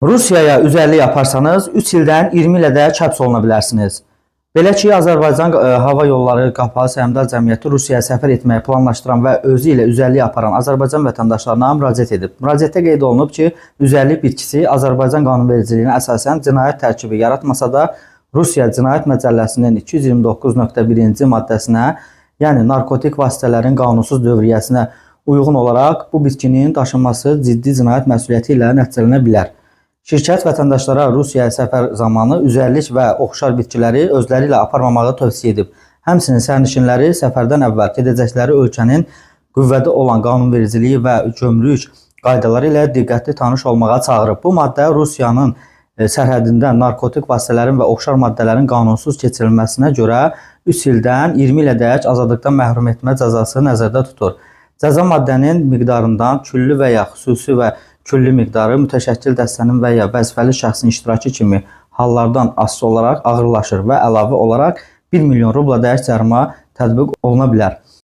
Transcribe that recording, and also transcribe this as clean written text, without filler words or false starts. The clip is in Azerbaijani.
Rusiyaya üzərlik yaparsanız 3 ildən 20 ilə də həbs oluna bilərsiniz. Belə ki, Azərbaycan Hava Yolları Qapalı Səhmdar Cəmiyyəti Rusiyaya səfər etməyi planlaşdıran və özü ilə üzərlik aparan Azərbaycan vətəndaşlarına müraciət edib. Müraciətdə qeyd olunub ki, üzərlik bitkisi Azərbaycan qanunvericiliyinə əsasən cinayət tərkibi yaratmasa da, Rusiya Cinayət Məcəlləsinin 229.1-ci maddəsinə, yəni narkotik vasitələrin qanunsuz dövriyyəsinə uyğun olaraq bu bitkinin daşınması ciddi cinayət məsuliyyəti ilə nəticələnə bilər. Şirkət vətəndaşlara Rusiyaya səfər zamanı üzərlik və oxşar bitkiləri özləri ilə aparmamağı tövsiyə edib. Həmçinin sərnişinləri səfərdən əvvəl gedəcəkləri ölkənin qüvvədə olan qanunvericiliyi və gömrük qaydaları ilə diqqətli tanış olmağa çağırıb. Bu maddə Rusiyanın sərhədindən narkotik vasitələrin və oxşar maddələrin qanunsuz keçirilməsinə görə 3 ildən 20 ilədək azadlıqdan məhrum etmə cəzası nəzərdə tutur. Cəza maddənin miqdarından küllü və ya xüsusi və külli miqdarı mütəşəkkil dəstənin və ya vəzifəli şəxsin iştirakı kimi hallardan asılı olaraq ağırlaşır və əlavə olaraq 1 milyon rubladək cərimə tətbiq oluna bilər.